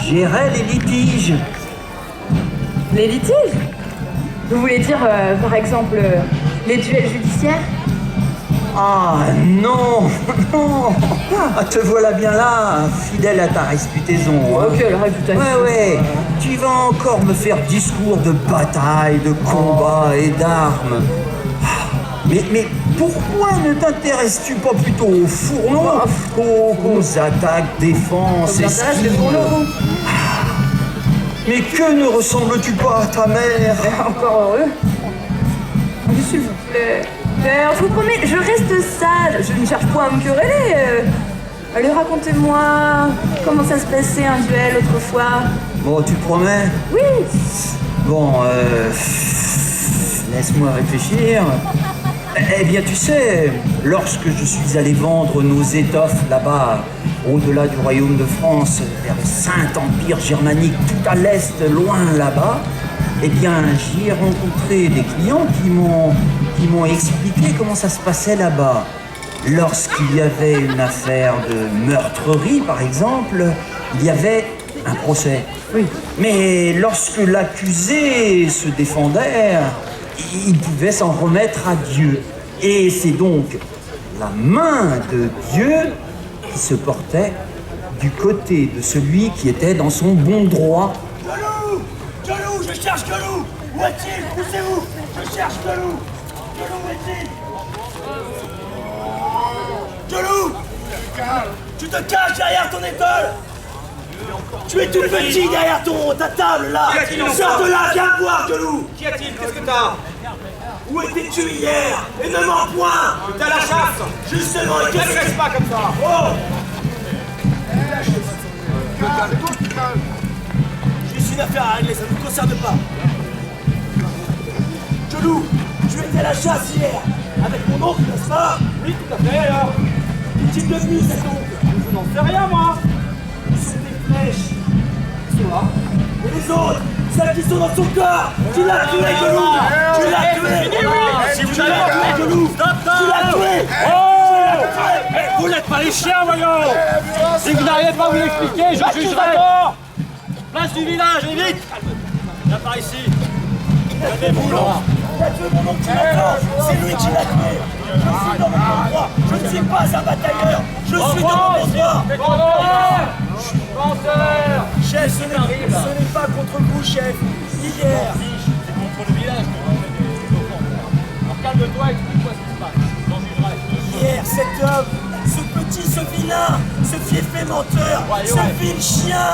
gérais les litiges. Les litiges? Vous voulez dire, par exemple, les duels judiciaires? Ah non, non. Ah, te voilà bien là, fidèle à ta réputation. Hein. Ok, la réputation. Ouais. Tu vas encore me faire discours de bataille, de combat et d'armes. Mais pourquoi ne t'intéresses-tu pas plutôt aux fourneaux, aux attaques, défenses, esquives? Mais que ne ressembles-tu pas à ta mère? Encore heureux. S'il vous plaît. Père, je vous promets, je reste sage. Je ne cherche pas à me quereller. Allez, racontez-moi comment ça se passait un duel autrefois. Bon, tu promets? Oui. Bon, laisse-moi réfléchir. Eh bien, tu sais, lorsque je suis allé vendre nos étoffes là-bas, au-delà du royaume de France, vers le Saint-Empire germanique, tout à l'est, loin là-bas, eh bien, j'y ai rencontré des clients qui m'ont expliqué comment ça se passait là-bas. Lorsqu'il y avait une affaire de meurtrerie, par exemple, il y avait un procès. Oui. Mais lorsque l'accusé se défendait, il pouvait s'en remettre à Dieu. Et c'est donc la main de Dieu qui se portait du côté de celui qui était dans son bon droit. Gueulou! Gueulou, je cherche Gueulou! Où est-il? Poussez-vous! Je cherche Gueulou! Gueulou, où est-il? Gueulou! Tu te caches derrière ton étole! Tu es tout petit derrière ta table là! Sors de là, viens me voir, Gueulou! Qu'y a-t-il? Qu'est-ce que t'as? Où étais-tu hier? Et ne m'en point! T'es à la chasse! Justement, et qu'est-ce Ne que... reste pas comme ça! Oh! J'ai une affaire à régler, ça ne me concerne pas. Gueulou, tu étais à la chasse hier, avec mon oncle, n'est-ce pas? Oui, tout à fait, alors! Qu'est-il devenu cet oncle? Je n'en sais rien, moi! Ce sont des flèches. Ils sont là. Et les autres, celles qui sont dans son corps, tu l'as tué, Gueulou! Tu l'as tué! Si vous Tu n'avez l'as pas tué, Gueulou! Tu l'as tué! Oh! Vous n'êtes pas les chiens, voyons! Si vous n'arrivez pas à vous l'expliquer, je jugerai! Place du village, et vite! Viens par ici! Levez-vous, là! Il a tué mon oncle, tu l'entends? C'est lui qui l'a tué! Je suis dans mon bon droit! Je ne suis pas un batailleur! Je suis dans mon bon droit! Penseur! Chef, ce n'est pas contre vous, chef! Hier! C'est contre le village que vous faites des offenses. Alors calme-toi et explique-moi ce qui se passe. J'en jugerai. Hier, cet homme, ce petit, ce vilain, ce fiefé menteur, ce vil chien,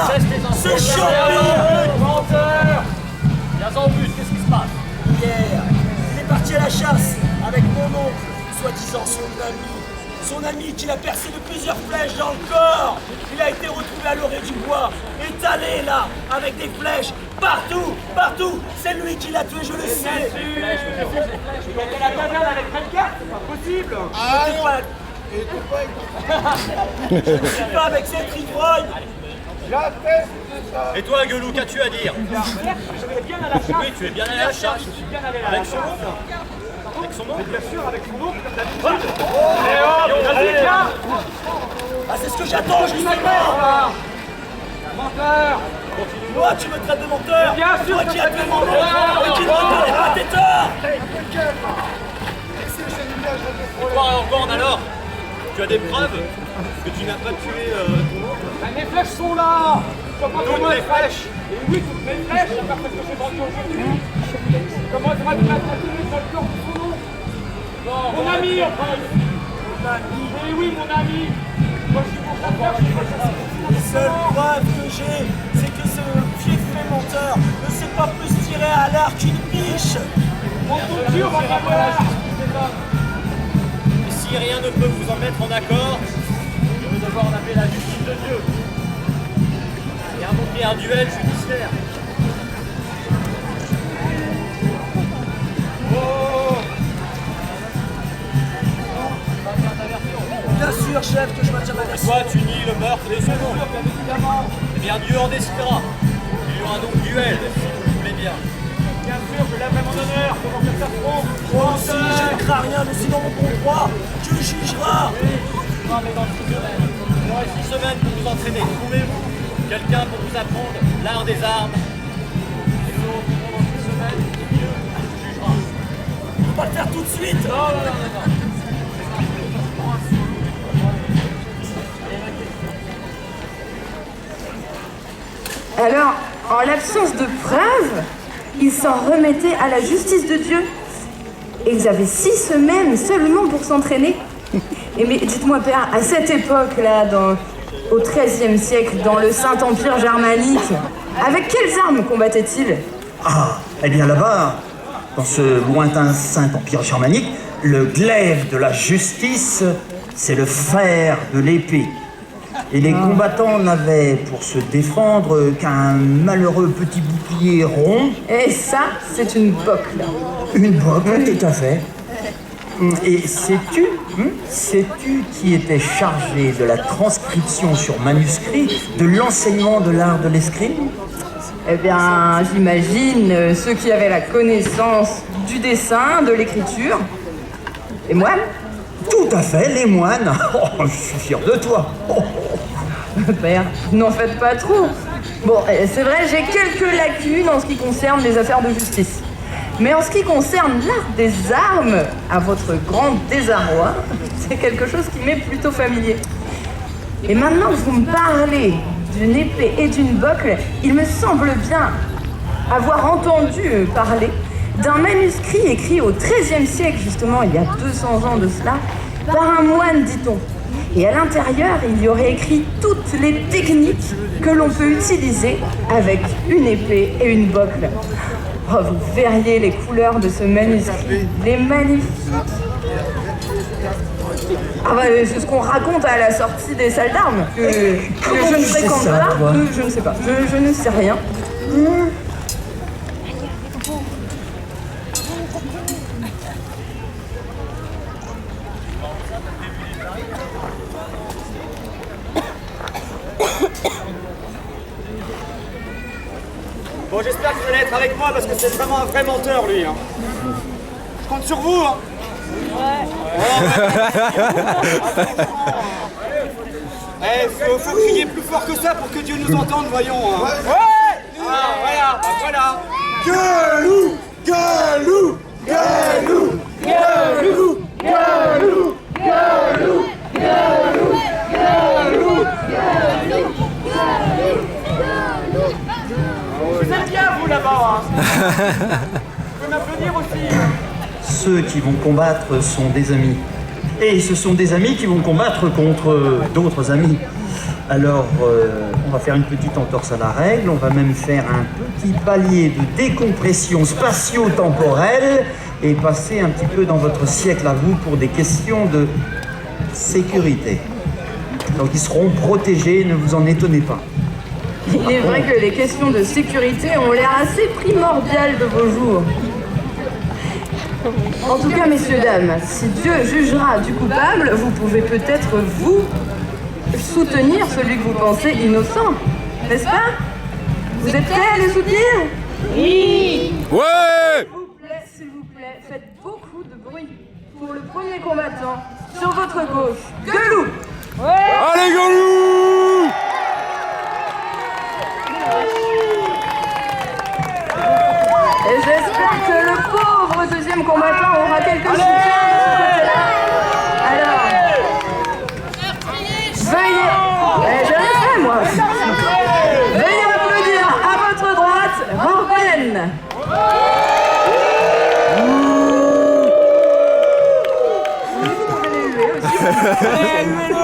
ce champion! Menteur! Viens en plus, qu'est-ce qui se passe? Hier, il est parti à la chasse avec mon oncle, soi-disant son ami qui l'a percé de plusieurs flèches dans le corps. Il a été retrouvé à l'orée du bois, étalé là, avec des flèches, partout, partout. C'est lui qui l'a tué, je le sais. Il était à la taverne avec Redcar, c'est pas possible! Je ne suis pas avec cette ivrogne. Et toi, Gueulou, qu'as-tu à dire? Je vais bien à la chasse. Oui, tu es bien allé à la chasse. Je suis bien allé à la chasse. Avec son oncle? Bien sûr, avec son oncle, comme d'habitude. Allez, viens! Ah, c'est ce que j'attends, justement. Menteur! Moi, tu me traites de menteur. Bien sûr, Moi qui a tué mon oncle et qui ne reconnais pas tes torts. Et toi, Orban, alors? Tu as des preuves que tu n'as pas tué ton oncle? Mes flèches sont là! Toutes les flèches! Et oui, toutes mes flèches, c'est parce que je suis vendu aujourd'hui. Comment tu vas te mettre à tuer sur le corps de son oncle? Mon ami, enfin! Mon ami? Oui, oui, mon ami! Moi, je suis mon frère, je suis pas chasser. Les seules preuves que j'ai, c'est que ce fiefé menteur ne sait pas plus tirer à l'arc qu'une biche. Mon Dieu, on va pas voir la justice des hommes! Et si rien ne peut vous en mettre en accord, je vais devoir en appeler la justice de Dieu. Et invoquer un duel judiciaire. Oh! Bien sûr, chef, que je maintiens ma version. Toi, tu nies le meurtre de son oncle. Eh bien, Dieu en décidera. Il y aura donc duel, si vous voulez bien. Bien sûr, je lèverai mon honneur. Comment ça s'affronte? Moi aussi, je ne crains rien, je suis dans mon bon droit. Dieu jugera. Oui, mais dans 6 semaines. Il y aura 6 semaines pour vous entraîner. Trouvez-vous Quelqu'un pour vous apprendre l'art des armes. Il faut pendant une semaine, et mieux, jugera. On peut pas le faire tout de suite. Non, non, non, non, non. Alors, en l'absence de preuves, ils s'en remettaient à la justice de Dieu. Et ils avaient 6 semaines seulement pour s'entraîner. Et mais dites-moi, père, à cette époque-là, au XIIIe siècle, dans le Saint-Empire germanique, avec quelles armes combattaient-ils? Ah, eh bien là-bas, dans ce lointain Saint-Empire germanique, le glaive de la justice, c'est le fer de l'épée. Et les combattants n'avaient pour se défendre qu'un malheureux petit bouclier rond. Et ça, c'est une bocle. Une boque, tout à fait. Et sais-tu qui était chargé de la transcription sur manuscrit de l'enseignement de l'art de l'escrime? Eh bien, j'imagine ceux qui avaient la connaissance du dessin, de l'écriture. Les moines? Tout à fait, les moines. Oh, je suis fier de toi. Oh. Père, n'en faites pas trop. Bon, c'est vrai, j'ai quelques lacunes en ce qui concerne les affaires de justice. Mais en ce qui concerne l'art des armes, à votre grand désarroi, c'est quelque chose qui m'est plutôt familier. Et maintenant que vous me parlez d'une épée et d'une bocle, il me semble bien avoir entendu parler d'un manuscrit écrit au XIIIe siècle, justement, il y a 200 ans de cela, par un moine, dit-on. Et à l'intérieur, il y aurait écrit toutes les techniques que l'on peut utiliser avec une épée et une bocle. Oh, vous verriez les couleurs de ce manuscrit, les magnifiques. Ah bah, c'est ce qu'on raconte à la sortie des salles d'armes, que je ne fréquente pas, je ne sais pas, je ne sais rien. Bon, j'espère que vous allez être avec moi parce que c'est vraiment un vrai menteur, lui. Hein. Je compte sur vous. Hein. Faut crier plus fort que ça pour que Dieu nous entende, voyons. Hein. Ouais. Ah, voilà. Gueulou, gueulou, gueulou, gueulou, gueulou, gueulou, gueulou, gueulou, gueulou. Vous êtes bien, vous, là-bas. Hein. Vous pouvez m'applaudir aussi. Ceux qui vont combattre sont des amis. Et ce sont des amis qui vont combattre contre d'autres amis. Alors, on va faire une petite entorse à la règle, on va même faire un petit palier de décompression spatio-temporelle et passer un petit peu dans votre siècle à vous pour des questions de sécurité. Donc ils seront protégés, ne vous en étonnez pas. Il est vrai que les questions de sécurité ont l'air assez primordiales de vos jours. En tout cas, messieurs, dames, si Dieu jugera du coupable, vous pouvez peut-être, vous, soutenir celui que vous pensez innocent, n'est-ce pas? Vous êtes prêts à le soutenir? Oui! Ouais! S'il vous plaît, faites beaucoup de bruit pour le premier combattant sur votre gauche, Gueulou! Allez, Gueulou! Et j'espère que le pauvre deuxième combattant aura quelques soutiens de ce côté-là. Alors, veuillez... je le fais, moi. Veuillez applaudir à votre droite, Morben. Vous pouvez les huer aussi. Allez, huez-le!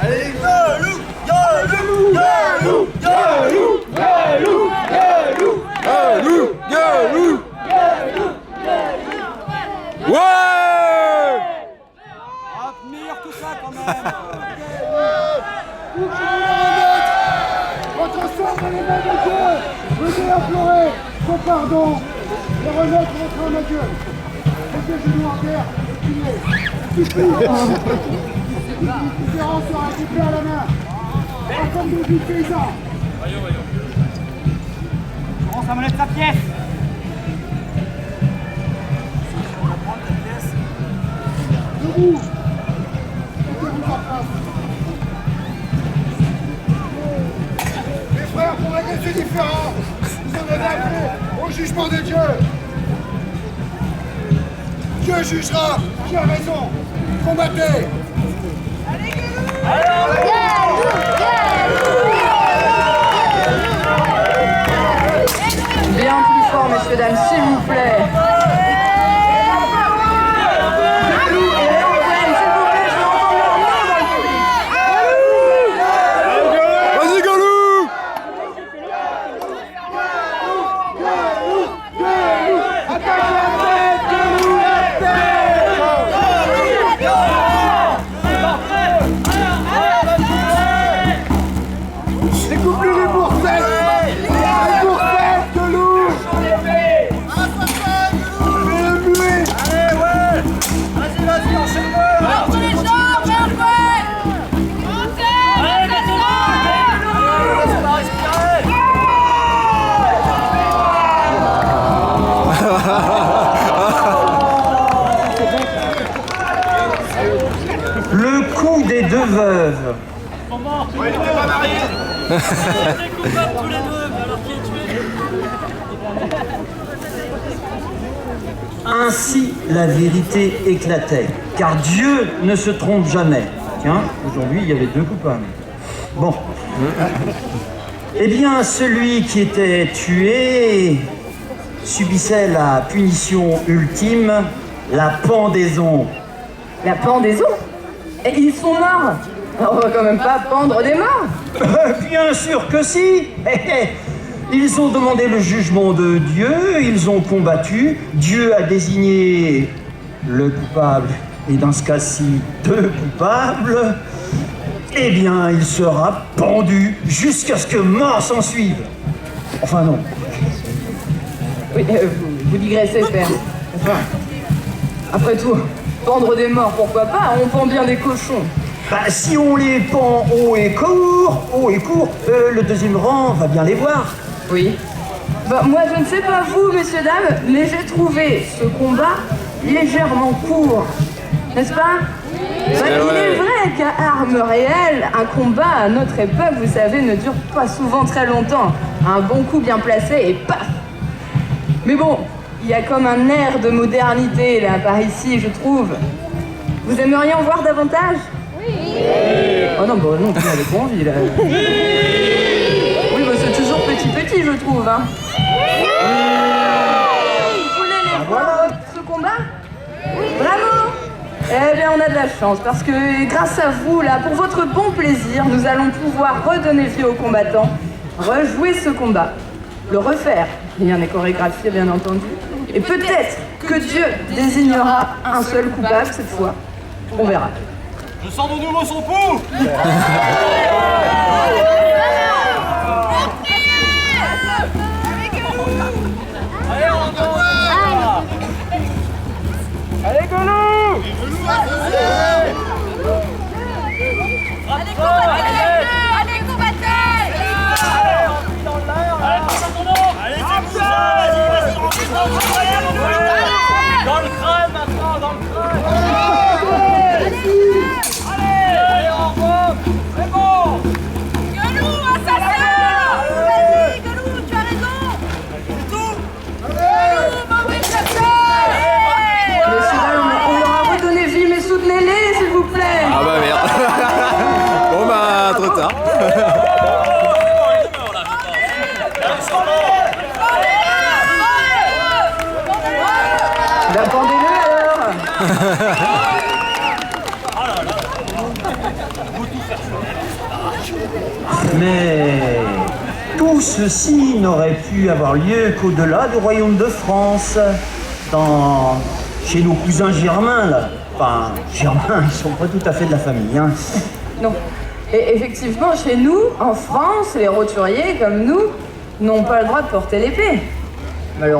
Allez, gueulou, gueulou, gueulou, gueulou, gueulou, gueulou, Gueulou! Gueulou! Ouais! Ah, meilleur que ça, quand même. Votre sang dans les mains de Dieu. Venez implorer son pardon et remettre votre âme à Dieu. Mettez genoux en terre, priez. Une différence sera coupée à la main. Pas comme des paysans. Laurent, ça me laisse ta pièce. Debout. Mettez-vous en place. différent. Vous en avez appelé au jugement de Dieu. Dieu jugera qui a raison. Combattez. Bien plus fort, messieurs, dames, s'il vous plaît. Galou et Léopold, s'il vous plaît, je veux entendre leur nom dans le public. Vas-y, Galou! Découpez les boursettes. Les boursettes de loup. Fais-le muer. Vas-y, enchaîne-le. Entre les jambes, bien joué. Montez, Laisse pas respirer. Le coup des deux veuves. Ouais, il était pas marié. Très coupables tous les deux, alors qui est tué? Ainsi la vérité éclatait, car Dieu ne se trompe jamais. Tiens, aujourd'hui il y avait deux coupables. Bon. Eh bien, celui qui était tué subissait la punition ultime, la pendaison. La pendaison? Et ils sont morts. On va quand même pas pendre des morts. Bien sûr que si. Ils ont demandé le jugement de Dieu, ils ont combattu, Dieu a désigné le coupable, et dans ce cas-ci, deux coupables, eh bien, il sera pendu jusqu'à ce que mort s'en suive. Enfin non. Oui, vous digressez, père. Enfin, après tout, pendre des morts, pourquoi pas? On pend bien des cochons. Bah, si on les pend haut et court, le deuxième rang va bien les voir. Oui. Bah, moi, je ne sais pas vous, messieurs, dames, mais j'ai trouvé ce combat légèrement court. N'est-ce pas? Bah, il est vrai qu'à armes réelles, un combat à notre époque, vous savez, ne dure pas souvent très longtemps. Un bon coup bien placé et paf! Mais bon, il y a comme un air de modernité là par ici, je trouve. Vous aimeriez en voir davantage? Oh non, bah non, tu n'avais pas envie là. Oui, bah c'est toujours petit, je trouve. Hein. Vous voulez les voir ce combat? Bravo! Eh bien, on a de la chance parce que grâce à vous, là, pour votre bon plaisir, nous allons pouvoir redonner vie aux combattants, rejouer ce combat, le refaire. Il y en a chorégraphié, bien entendu. Et peut-être que Dieu désignera un seul coupable cette fois. On verra. Je sens de nouveau son pouls. Allez, on recommence. Allez, Golou. Allez, combattez. Allez, on vit dans l'air. Allez, Allez, c'est pour ça. Vas-y, dans le crâne maintenant, dans le crâne. Allez, on remonte. C'est bon. Galou, assassin. Vas-y, Galou, tu as raison. C'est tout. Galou, mauvais chasseur. Messieurs, dames, on leur a redonné vie, mais soutenez-les, s'il vous plaît. Ah bah merde. Bon bah, trop tard. Ben, pendez-le alors. Mais tout ceci n'aurait pu avoir lieu qu'au-delà du royaume de France, chez nos cousins germains, là. Enfin, germains, ils sont pas tout à fait de la famille, hein. Non. Et effectivement, chez nous, en France, les roturiers, comme nous, n'ont pas le droit de porter l'épée.